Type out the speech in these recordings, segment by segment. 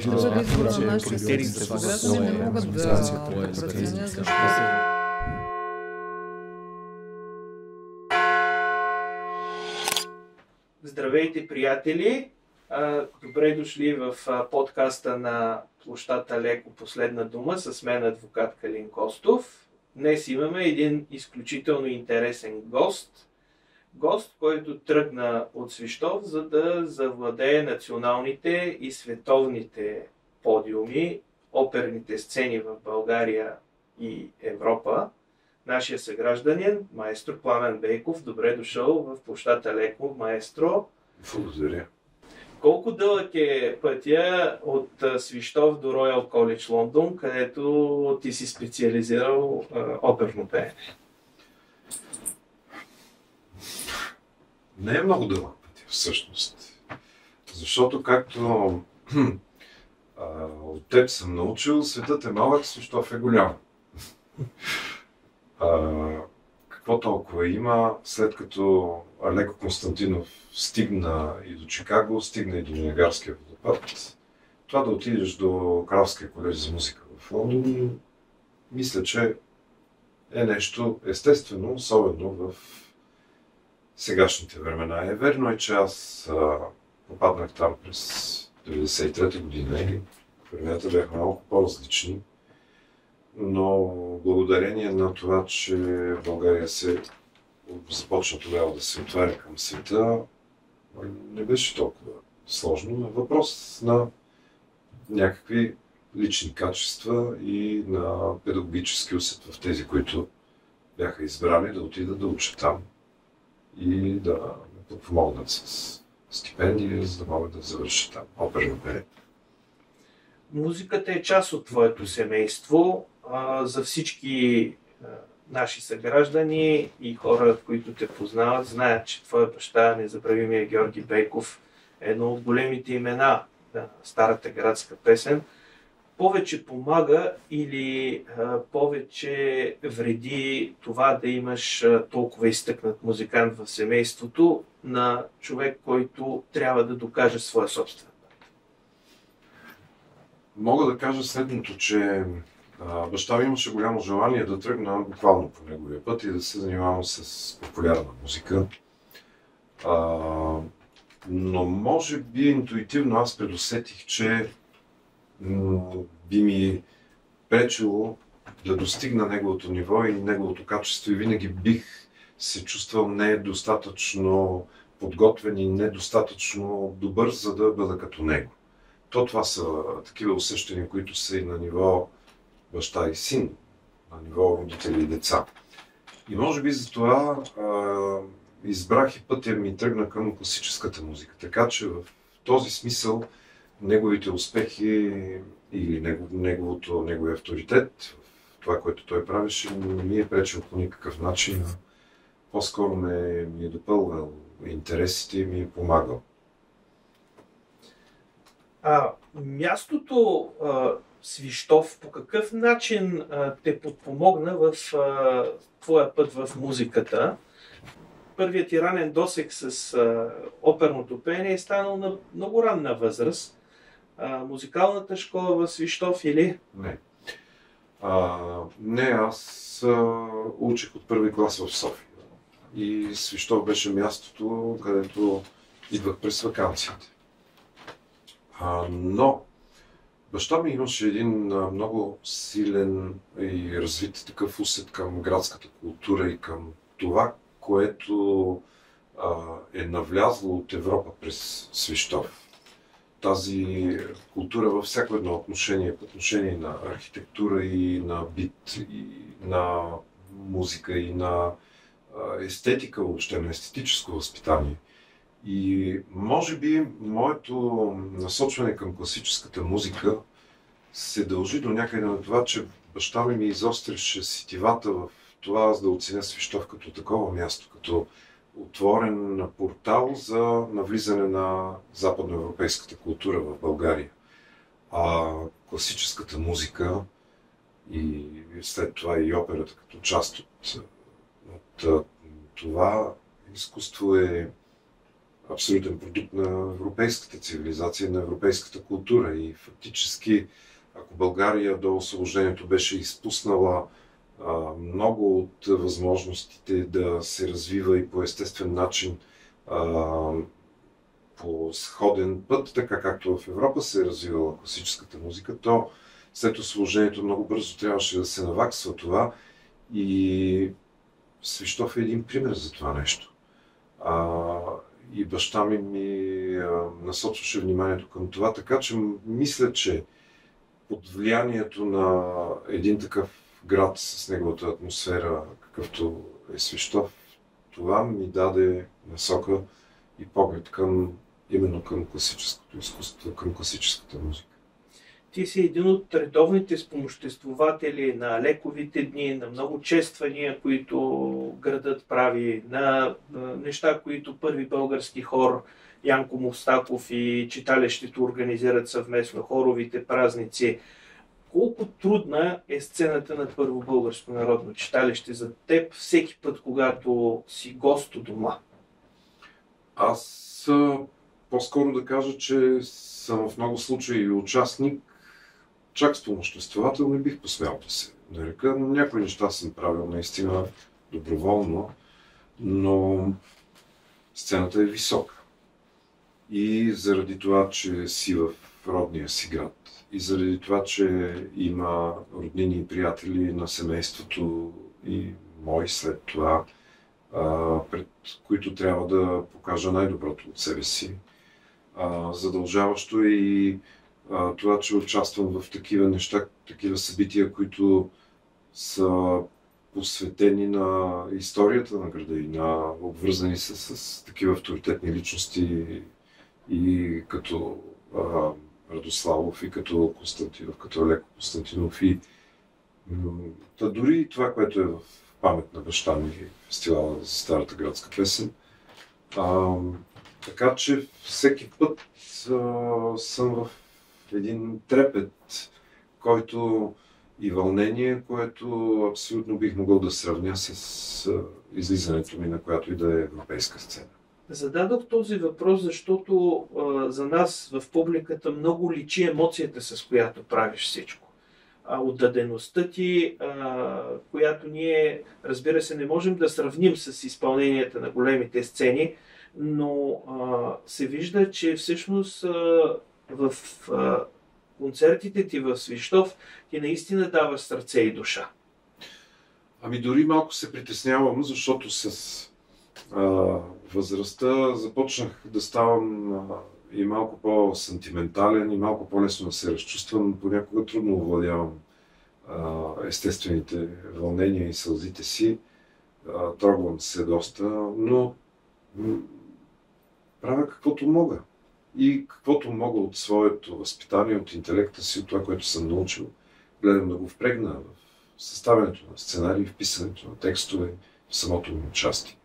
ще бъде избора на нашите съграждани, не могат да преценят защо. Здравейте, приятели! Добре дошли в подкаста на площадта Леко последна дума с мен адвокат Калин Костов. Днес имаме един изключително интересен гост. Гост, който тръгна от Свищов, за да завладее националните и световните подиуми, оперните сцени в България и Европа. Нашия съгражданин, маестро Пламен Бейков, добре дошъл в площадта Леко, маестро. Благодаря. Колко дълъг е пътя от Свищов до Роял Коледж Лондон, където ти си специализирал оперно пеене? Не е много дълъг пътя, всъщност. Защото, както от теб съм научил, светът е малък, Свищов е голям. Какво толкова има, след като Алеко Константинов стигна и до Чикаго, стигна и до Ниагарския водопад, това да отидеш до Кралския колеж за музика в Лондон, мисля, че е нещо естествено, особено в сегашните времена. Верно е, че аз попаднах там през 1993 година и времената бяха малко по-различни, но благодарение на това, че България се започна тогава да се отваря към света, не беше толкова сложно. Въпрос на някакви лични качества и на педагогически усет в тези, които бяха избрани да отидат да учат там и да ме подпомогнат с стипендия, за да могат да завършат там оперно пеене. Музиката е част от твоето семейство. За всички наши съграждани и хора, които те познават, знаят, че твоя баща, незабравимия Георги Бейков, е едно от големите имена на старата градска песен. Повече помага или повече вреди това да имаш толкова изтъкнат музикант в семейството на човек, който трябва да докаже своя собствен? Мога да кажа следното, че баща ми имаше голямо желание да тръгна буквално по неговия път и да се занимавам с популярна музика. Но може би интуитивно аз предусетих, че би ми пречило да достигна неговото ниво и неговото качество и винаги бих се чувствал недостатъчно подготвен и недостатъчно добър, за да бъда като него. Това са такива усещания, които са и на ниво баща и син, на ниво родители и деца. И може би за това избрах и пътя ми тръгна към класическата музика. Така че в този смисъл неговите успехи или неговия авторитет в това, което той правеше, не ми е пречил по никакъв начин. По-скоро ми е допълвал интересите и ми е помагал. Мястото Свищов по какъв начин те подпомогна в твоя път в музиката? Първият ти ранен досег с оперното пеене е станал на много ранна възраст. Музикалната школа в Свищов или? Не, аз учих от първи клас в София. И Свищов беше мястото, където идвах през ваканциите. Но баща ми имаше един много силен и развит такъв усет към градската култура и към това, което е навлязло от Европа през Свищов. Тази култура във всяко едно отношение, по отношение на архитектура и на бит, и на музика, и на естетика, въобще на естетическо възпитание. И може би моето насочване към класическата музика се дължи до някъде на това, че баща ми изостряше сетивата в това аз да оценя Свищов като такова място, като отворен портал за навлизане на западноевропейската култура в България. А класическата музика и след това и операта като част от това изкуство е абсолютен продукт на европейската цивилизация, на европейската култура. И фактически, ако България до освобождението беше изпуснала много от възможностите да се развива и по естествен начин, по сходен път, така както в Европа се е развивала класическата музика, то след освобождението много бързо трябваше да се наваксва това и Свищов е един пример за това нещо. И баща ми насочваше вниманието към това, така че мисля, че под влиянието на един такъв град с неговата атмосфера, какъвто е Свищов, това ми даде насока и поглед именно към класическото изкуство, към класическата музика. Ти си един от редовните спомоществователи на лековите дни, на много чествания, които градът прави, на неща, които първи български хор Янко Мустаков и читалището организират съвместно, хоровите празници. Колко трудна е сцената на Първо българско народно читалище за теб всеки път, когато си гост у дома? Аз по-скоро да кажа, че съм в много случаи участник, чак спомоществовател не бих посмял да се нарека. Някои неща съм правил наистина доброволно, но сцената е висока. И заради това, че си в родния си град, и заради това, че има роднини и приятели на семейството и мои след това, пред които трябва да покажа най-доброто от себе си. Задължаващо и това, че участвам в такива неща, такива събития, които са посветени на историята на града и обвързани с такива авторитетни личности и като Радославов, и като Константинов, като Леко Константинов. И дори и това, което е в памет на баща ми, фестивала за старата градска песен. Така че всеки път съм в един трепет, който и вълнение, което абсолютно бих могъл да сравня с излизането ми на която и да е европейска сцена. Зададох този въпрос, защото за нас в публиката много личи емоцията, с която правиш всичко. Отдадеността ти, която ние, разбира се, не можем да сравним с изпълненията на големите сцени, но се вижда, че всъщност в концертите ти в Свищов ти наистина даваш сърце и душа. Дори малко се притеснявам, защото с възрастта започнах да ставам и малко по-сантиментален, и малко по-лесно да се разчувствам. Понякога трудно овладявам естествените вълнения и сълзите си. Трогвам се доста, но правя каквото мога. И каквото мога от своето възпитание, от интелекта си, от това, което съм научил, гледам да го впрегна в съставянето на сценарии, в писането на текстове, в самото ми участие.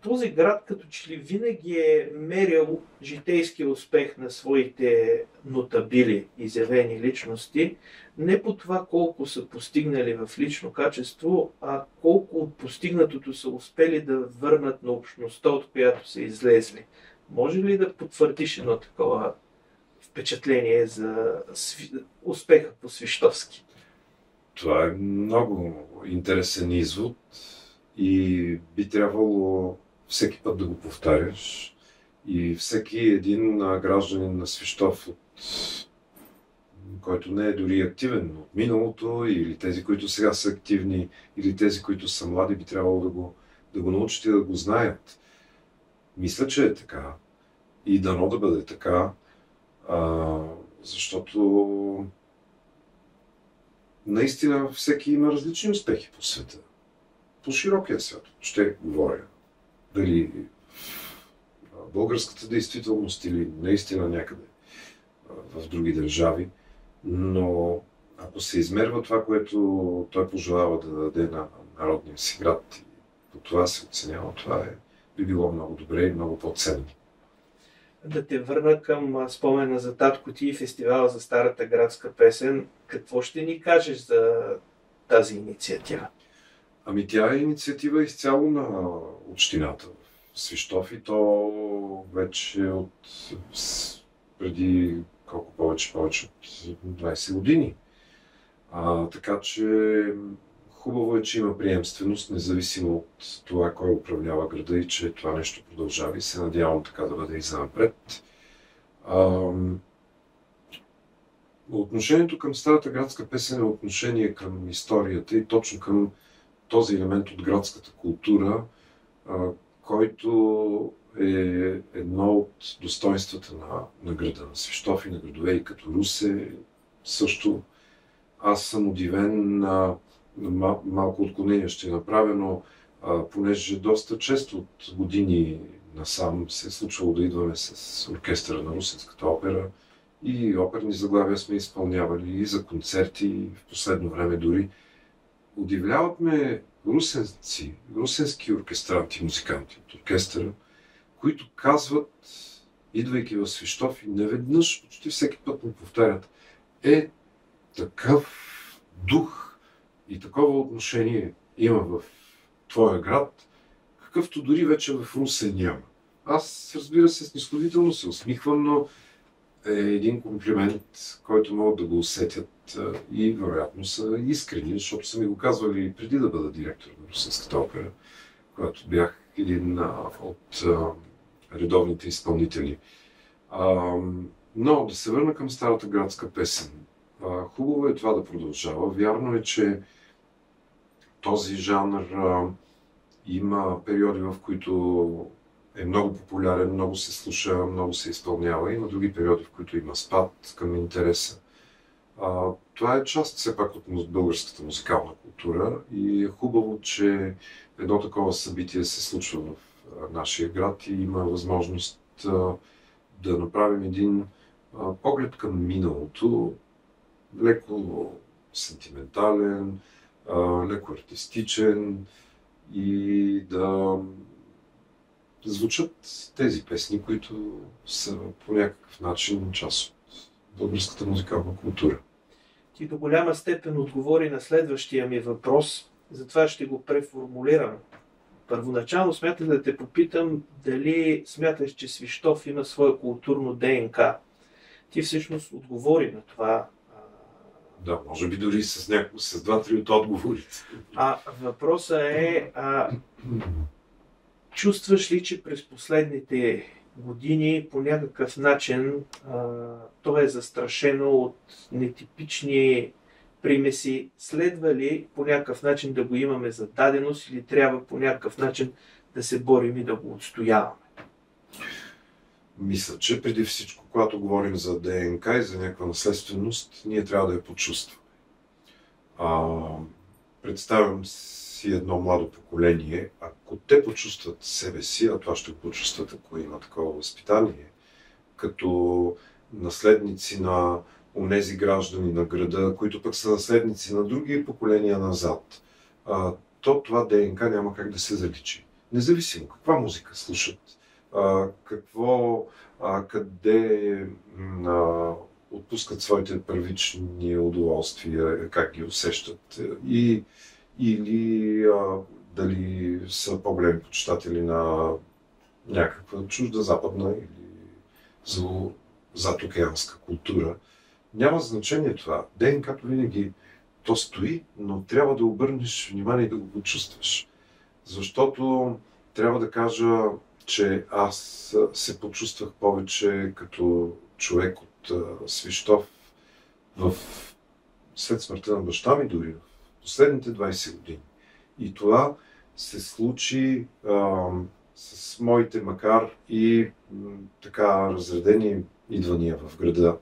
Този град като че ли винаги е мерил житейския успех на своите нотабили, изявени личности, не по това колко са постигнали в лично качество, а колко от постигнатото са успели да върнат на общността, от която са излезли. Може ли да потвърдиш едно такова впечатление за успеха по Свищовски? Това е много интересен извод и би трябвало всеки път да го повтаряш. И всеки един гражданин на Свищов, който не е дори активен от миналото, или тези, които сега са активни, или тези, които са млади, би трябвало да го научат и да го знаят. Мисля, че е така. И дано да бъде така, защото наистина всеки има различни успехи по света. По широкия свят ще говоря. Дали в българската действителност или наистина някъде в други държави. Но ако се измерва това, което той пожелава да даде на народния си град, и по това се оценява, това би било много добре и много по-ценно. Да те върна към спомена за татко ти и фестивала за старата градска песен. Какво ще ни кажеш за тази инициатива? Тя е инициатива изцяло на общината. Свищов и то вече преди колко повече от 20 години. Така че хубаво е, че има приемственост, независимо от това кой управлява града и че това нещо продължава и се надявам така да бъде и занапред. Отношението към старата градска песен е отношение към историята и точно към този елемент от градската култура, който е едно от достоинствата на града, на Свищов и на градове и като Русе. Също аз съм удивен, малко отклонение ще направя, но понеже доста често от години насам се е случвало да идваме с оркестъра на Русенската опера и оперни заглавия сме изпълнявали и за концерти, и в последно време дори. Удивляват ме русенски оркестранти, музиканти от оркестъра, които казват, идвайки в Свищов и неведнъж, почти всеки път му повтарят, такъв дух и такова отношение има в твоя град, какъвто дори вече в Русе няма. Аз, разбира се, снисходително се усмихвам, но е един комплимент, който могат да го усетят и вероятно са искрени, защото са ми го казвали преди да бъда директор на Русенската опера, когато бях един от редовните изпълнители. Но да се върна към старата градска песен. Хубаво е това да продължава. Вярно е, че този жанр има периоди, в които е много популярен, много се слуша, много се изпълнява. Има други периоди, в които има спад към интереса. Това е част все пак от българската музикална култура и е хубаво, че едно такова събитие се случва в нашия град и има възможност да направим един поглед към миналото, леко сентиментален, леко артистичен и да звучат тези песни, които са по някакъв начин част от българската музикална култура. Ти до голяма степен отговори на следващия ми въпрос, затова ще го преформулирам. Първоначално смятах да те попитам дали смяташ, че Свищов има свое културно ДНК. Ти всъщност отговори на това. Да, може би дори с 2-3 от отговорите. Въпросът е, чувстваш ли, че през последните години по някакъв начин то е застрашено от нетипични примеси? Следва ли по някакъв начин да го имаме за даденост или трябва по някакъв начин да се борим и да го отстояваме? Мисля, че преди всичко, когато говорим за ДНК и за някаква наследственост, ние трябва да я почувстваме. Представям си едно младо поколение, ако те почувстват себе си, а това ще го почувстват, ако има такова възпитание, като наследници на онези граждани на града, които пък са наследници на други поколения назад, то това ДНК няма как да се заличи. Независимо каква музика слушат, къде отпускат своите първични удоволствия, как ги усещат или дали са по-големи почитатели на някаква чужда западна или задокеанска култура. Няма значение това. ДНК-то винаги то стои, но трябва да обърнеш внимание и да го почувстваш. Защото трябва да кажа, че аз се почувствах повече като човек от Свищов след смъртта на баща ми дори в последните 20 години. И това се случи с моите, макар и така разредени идвания в града,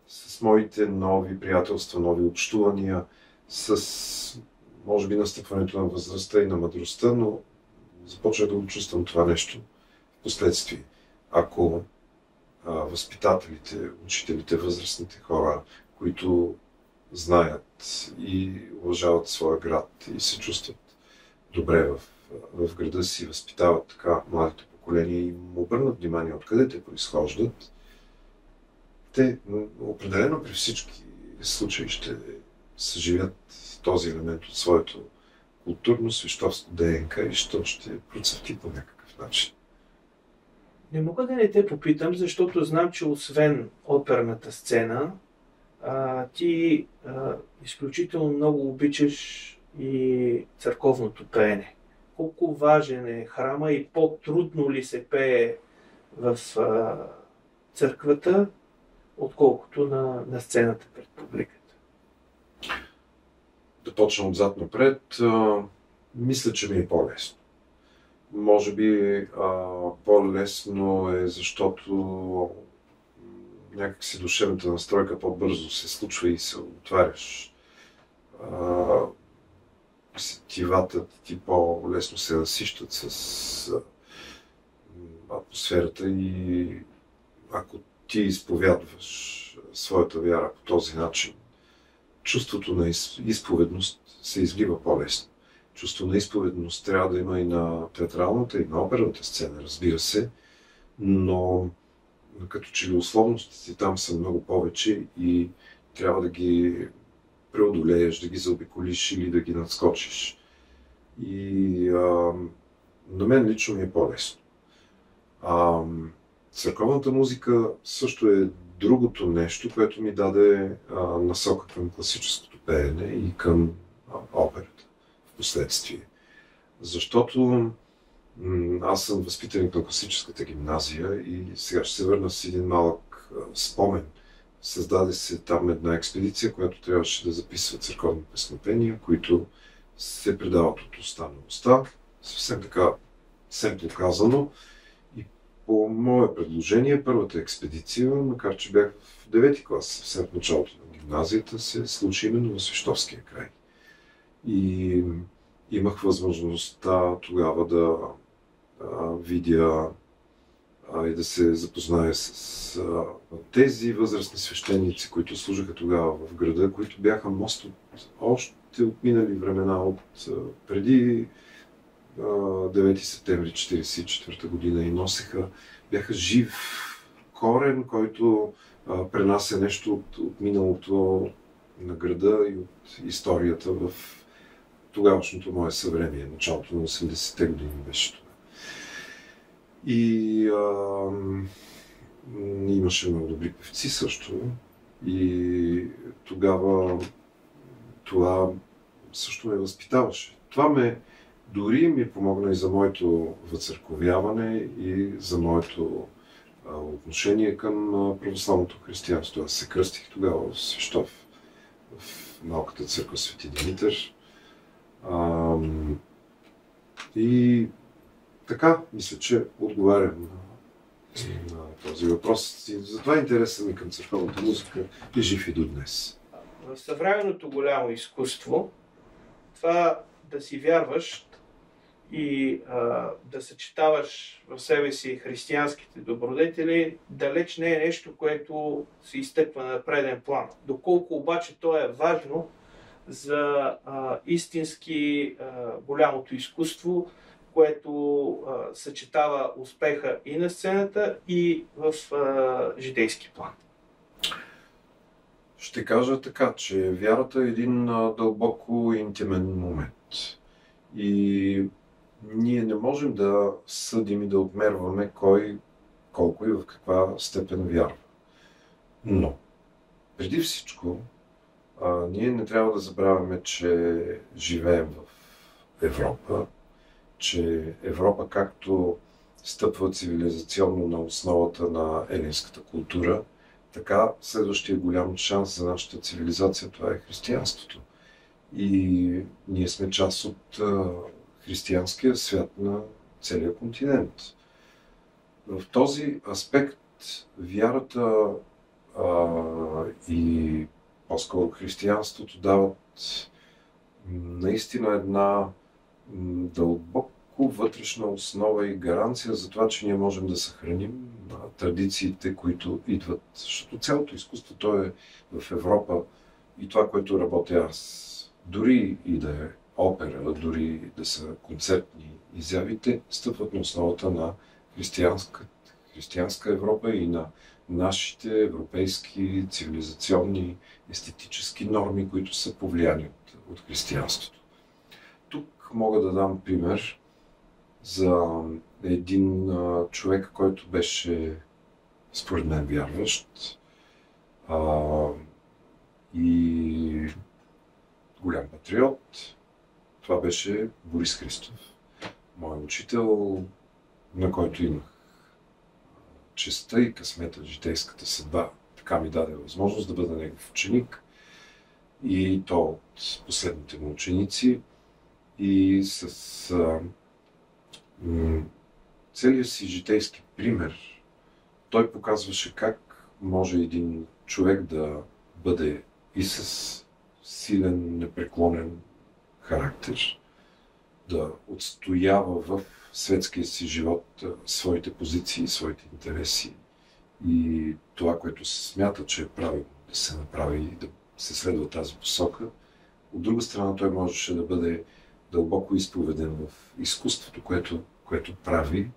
с моите нови приятелства, нови общувания, с може би настъпването на възрастта и на мъдростта, но започнах да го чувствам това нещо в последствие. Ако възпитателите, учителите, възрастните хора, които знаят и уважават своя град и се чувстват добре в града си, възпитават така младите поколения и му обърнат внимание откъде те произхождат, те определено при всички случаи ще съживят този елемент от своето културно-свещовско ДНК и що ще процъфти по някакъв начин. Не мога да не те попитам, защото знам, че освен оперната сцена, ти изключително много обичаш и църковното пеене. Колко важен е храма и по-трудно ли се пее в църквата, отколкото на сцената пред публиката? Да почна отзад напред, мисля, че ми е по-лесно. Може би по-лесно е, защото някакси душевната настройка по-бързо се случва и се отваряш. Сетивата ти по-лесно се насищат с атмосферата и ако ти изповядваш своята вяра по този начин, чувството на изповедност се излива по-лесно. Чувство на изповедност трябва да има и на театралната, и на оперната сцена, разбира се, но като че ли условностите там са много повече и трябва да ги преодолееш, да ги заобиколиш или да ги надскочиш. И на мен лично ми е по-лесно. Църковната музика също е другото нещо, което ми даде насока към класическото пеене и към операта в последствие. Защото аз съм възпитаник на класическата гимназия и сега ще се върна с един малък спомен. Създаде се там една експедиция, която трябваше да записва църковни песнопения, които се предават от уста на уста, съвсем така семпло казано. И по мое предложение, първата експедиция, макар че бях в 9-ти клас, съвсем в началото на гимназията, се случи именно в Свещовския край. И имах възможността тогава да видя и да се запозная с тези възрастни свещеници, които служаха тогава в града, които бяха мост още от минали времена, от преди 9 септември 1944 година и бяха жив корен, който пренася нещо от миналото на града и от историята в тогавашното мое съвремие, началото на 80-те години беше това. И имаше много добри певци също. И тогава това също ме възпитаваше. Това дори ми помогна и за моето въцърковяване и за моето отношение към православното християнство. Аз се кръстих тогава в Свещов, в малката църква Свети Димитър. И така, мисля, че отговарям на този въпрос. И затова интересът ми към църковната музика е жив и до днес. В съвременното голямо изкуство, това да си вярваш и да съчетаваш в себе си християнските добродетели, далеч не е нещо, което се изтъква на преден план. Доколко обаче то е важно за истински голямото изкуство, което съчетава успеха и на сцената, и в житейски план. Ще кажа така, че вярата е един дълбоко интимен момент. И ние не можем да съдим и да отмерваме кой колко и в каква степен вярва. Но, преди всичко, ние не трябва да забравяме, че живеем в Европа, че Европа, както стъпва цивилизационно на основата на елинската култура, така следващия голям шанс за нашата цивилизация, това е християнството. И ние сме част от християнския свят на целия континент. В този аспект вярата и по-скоро християнството дават наистина една дълбоко вътрешна основа и гаранция за това, че ние можем да съхраним традициите, които идват. Защото цялото изкуство, то е в Европа и това, което работя аз. Дори и да е опера, дори да са концертни изявите, стъпват на основата на християнска Европа и на нашите европейски цивилизационни естетически норми, които са повлияни от християнството. Тук мога да дам пример за един човек, който беше според мен вярващ и голям патриот. Това беше Борис Христов, мой учител, на който имах честта и късмета, житейската съдба. Така ми даде възможност да бъда негов ученик и то от последните му ученици. И с целия си житейски пример той показваше как може един човек да бъде и с силен, непреклонен характер, да отстоява в светския си живот своите позиции, своите интереси и това, което се смята, че е правилно да се направи и да се следва тази посока. От друга страна, той можеше да бъде дълбоко изповеден в изкуството, което прави,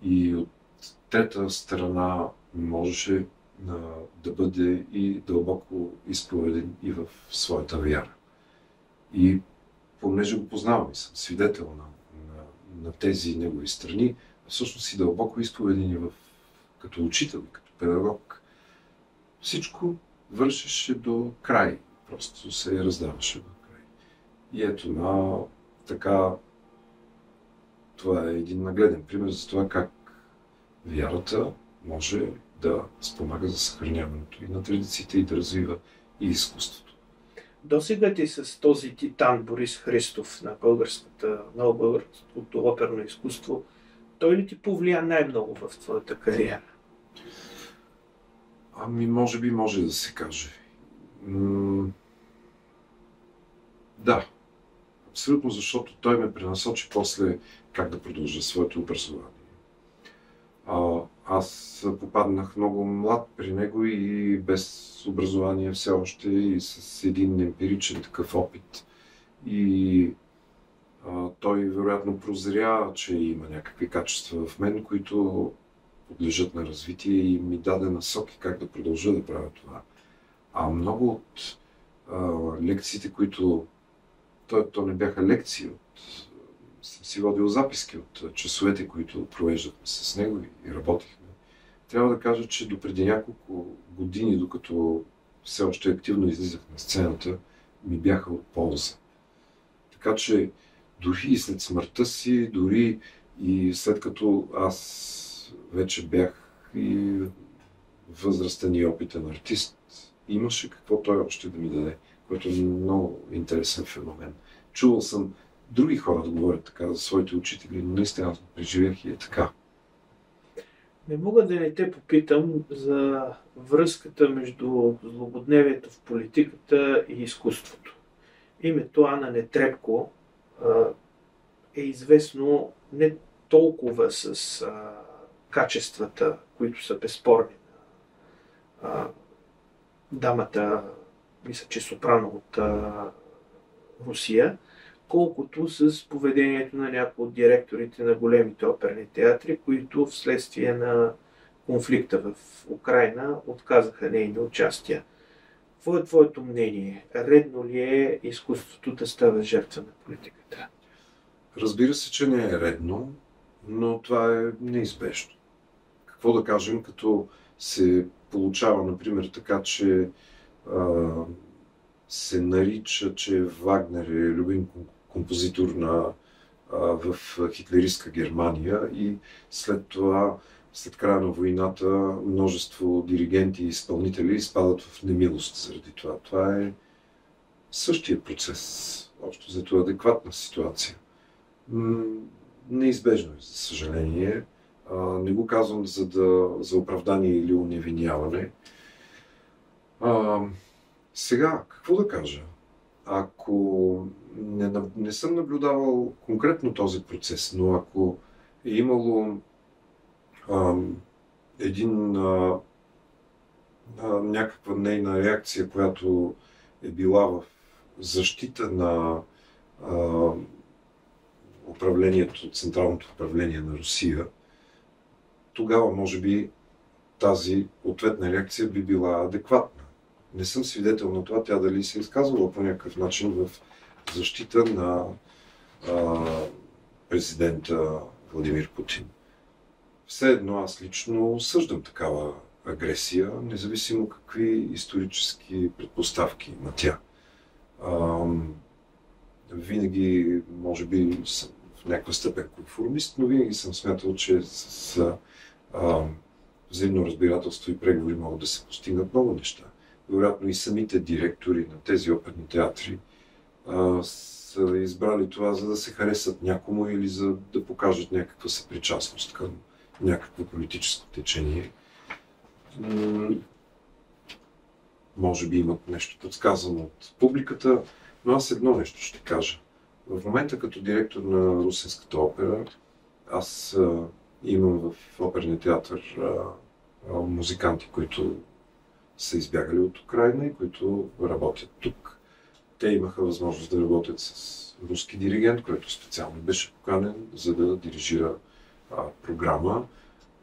и от трета страна можеше да бъде и дълбоко изповеден и в своята вяра. И понеже го познавам и съм свидетел на тези негови страни, всъщност и дълбоко изповеден като учител, като педагог, всичко вършеше до край. Просто се раздаваше до край. И ето така, това е един нагледен пример за това как вярата може да спомага за съхраняването и на традициите и да развива и изкуството. Досега ти с този титан Борис Христов на българското оперно изкуство, той ли ти повлия най-много в твоята кариера? Може би може да се каже. Да, абсолютно, защото той ме пренасочи после как да продължа своето образование. Аз попаднах много млад при него и без образование все още и с един емпиричен такъв опит. И той вероятно прозря, че има някакви качества в мен, които подлежат на развитие и ми даде насоки как да продължа да правя това. Много от лекциите, които... То не бяха лекции, съм си водил записки от часовете, които провеждахме с него и работихме. Трябва да кажа, че допреди няколко години, докато все още активно излизах на сцената, ми бяха от полза. Така че дори и след смъртта си, дори и след като аз вече бях и възрастен и опитен артист, имаше какво той още да ми даде, което е много интересен феномен. Чувал съм други хора да говорят така за своите учители, но наистина аз го преживях и е така. Не мога да не те попитам за връзката между злободневието в политиката и изкуството. Името Ана Нетребко е известно не толкова с качествата, които са безспорни на дамата, мисля, че сопрано от Русия, колкото с поведението на някои от директорите на големите оперни театри, които вследствие на конфликта в Украйна отказаха нейни участия. Какво е твоето мнение? Редно ли е изкуството да става жертва на политиката? Разбира се, че не е редно, но това е неизбежно. Какво да кажем, като се получава, например, така, че се нарича, че Вагнер е любим композитор в хитлеристка Германия и след това, след края на войната, множество диригенти и изпълнители изпадат в немилост заради това. Това е същия процес, общо взето адекватна ситуация. Неизбежно е, за съжаление. Не го казвам за оправдание или уневиняване. Сега, какво да кажа? Ако не съм наблюдавал конкретно този процес, но ако е имало някаква нейна реакция, която е била в защита на управлението, централното управление на Русия, тогава може би тази ответна реакция би била адекватна. Не съм свидетел на това, тя дали се е изказвала по някакъв начин в защита президента Владимир Путин. Все едно аз лично осъждам такава агресия, независимо какви исторически предпоставки има тя. Винаги, може би, съм в някаква степен конформист, но винаги съм смятал, че с взаимно разбирателство и преговори могат да се постигнат много неща. Вероятно и самите директори на тези оперни театри са избрали това, за да се харесат някому или за да покажат някаква съпричастност към някакво политическо течение. Може би имат нещо подсказано от публиката, но аз едно нещо ще кажа. В момента като директор на Русенската опера, аз имам в оперния театър музиканти, които са избягали от Украйна и които работят тук. Те имаха възможност да работят с руски диригент, който специално беше поканен, за да дирижира програма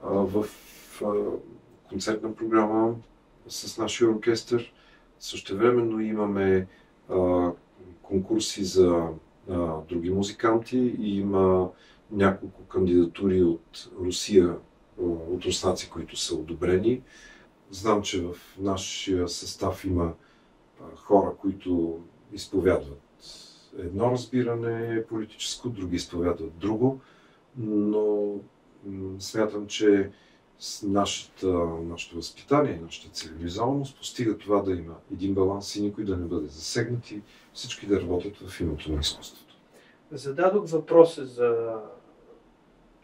в концертна програма с нашия оркестър. Същевременно имаме конкурси за други музиканти и има няколко кандидатури от Русия, от руснаци, които са одобрени. Знам, че в нашия състав има хора, които изповядват едно разбиране политическо, други изповядват друго, но смятам, че с нашето възпитание, нашата цивилизованост постига това да има един баланс и никой да не бъде засегнат и всички да работят в името на изкуството. Зададох въпроса за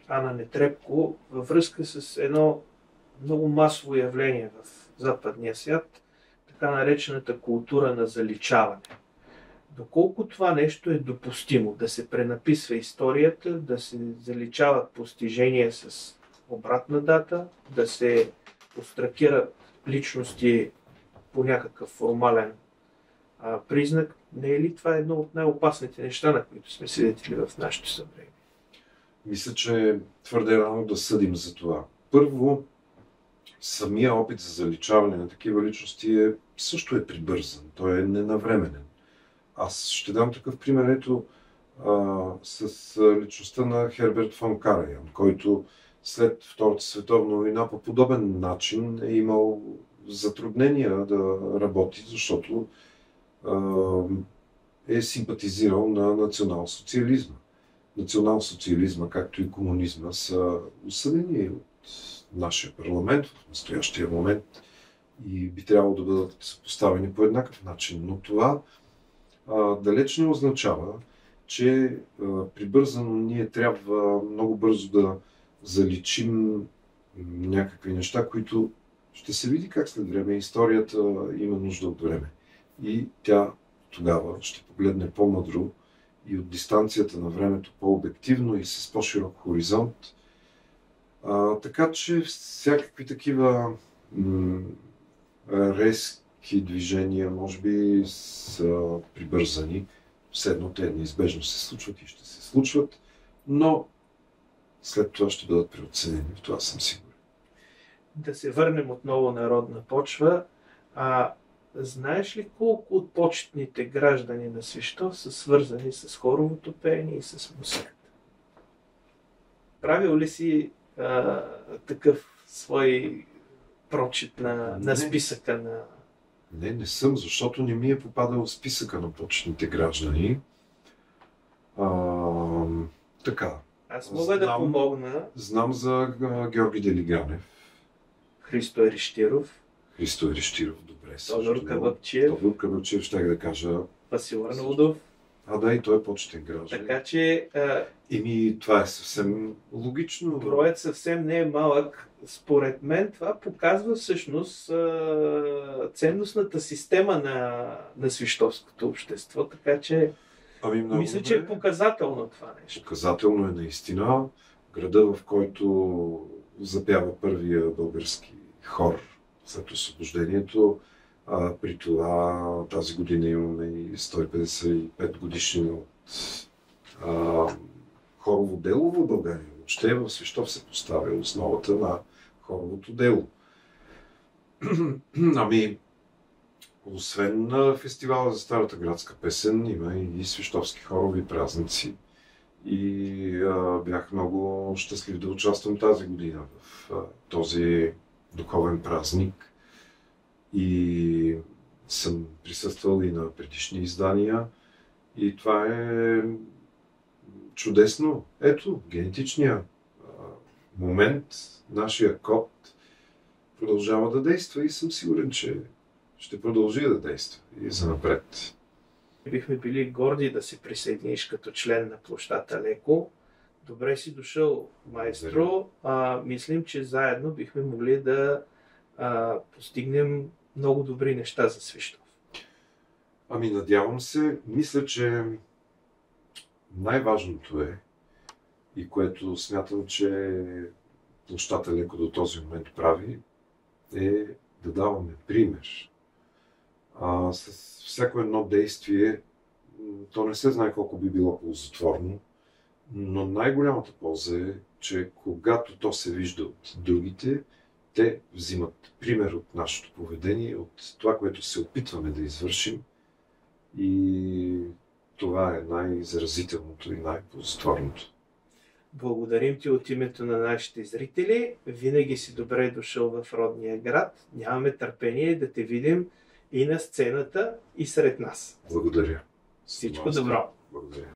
Ана Нетребко във връзка с едно много масово явление в западния свят, така наречената култура на заличаване. Доколко това нещо е допустимо, да се пренаписва историята, да се заличават постижения с обратна дата, да се остракират личности по някакъв формален признак, не е ли това едно от най-опасните неща, на които сме свидетели в нашето съвремие? Мисля, че е твърде рано да съдим за това. Първо, самия опит за заличаване на такива личности също е прибързан, той е ненавременен. Аз ще дам такъв пример, ето с личността на Херберт фон Караян, който след Втората световна война по подобен начин е имал затруднения да работи, защото е симпатизирал на национал-социализма. Национал-социализма, както и комунизма, са осъдени от нашия парламент в настоящия момент и би трябвало да бъдат поставени по еднакъв начин. Но това далеч не означава, че прибързано ние трябва много бързо да заличим някакви неща, които ще се види как след време. Историята има нужда от време. И тя тогава ще погледне по-мъдро и от дистанцията на времето по-обективно и с по-широк хоризонт. Така че всякакви такива резки движения, може би, са прибързани. Все едно те неизбежно се случват и ще се случват, но след това ще бъдат преоценени. В това съм сигурен. Да се върнем отново на родна почва. Знаеш ли колко от почетните граждани на Свищов са свързани с хоровото пеене и с музиката? Правил ли си такъв свой прочит на списъка на... Не съм, защото не ми е попадал в списъка на почетните граждани. Така. Аз мога да помогна. Знам за Георги Делиганев. Христо Ерештиров. Христо Ерештиров, добре. Тодор Кабакчиев. Тодор Кабакчиев, щях да кажа. Васил Арнаудов. Да, и той е почетен граждан. Така че... това е съвсем логично. Броят съвсем не е малък. Според мен това показва всъщност ценностната система на свищовското общество, така че мисля, че е показателно това нещо. Показателно е наистина. Града, в който запява първия български хор след освобождението. При това тази година имаме и 155 годишнина от хорово дело в България. Въобще в Свищов се поставя основата на хоровото дело. Освен на фестивала за старата градска песен, има и свищовски хорови празници. и бях много щастлив да участвам тази година в този духовен празник. И съм присъствал и на предишни издания и това е чудесно. Ето, генетичният момент, нашия код продължава да действа и съм сигурен, че ще продължи да действа и занапред. Бихме били горди да се присъединиш като член на площад Алеко. Добре си дошъл, майстро. Мислим, че заедно бихме могли да постигнем много добри неща за Свищов. Ами надявам се, мисля, че най-важното е и което смятам, че площад Алеко до този момент прави, е да даваме пример. С всяко едно действие, то не се знае колко би било ползотворно, но най-голямата полза е, че когато то се вижда от другите, те взимат пример от нашето поведение, от това, което се опитваме да извършим, и това е най-изразителното и най-ползотворното. Благодарим ти от името на нашите зрители. Винаги си добре дошъл в родния град. Нямаме търпение да те видим и на сцената, и сред нас. Благодаря. Всичко добро! Благодаря.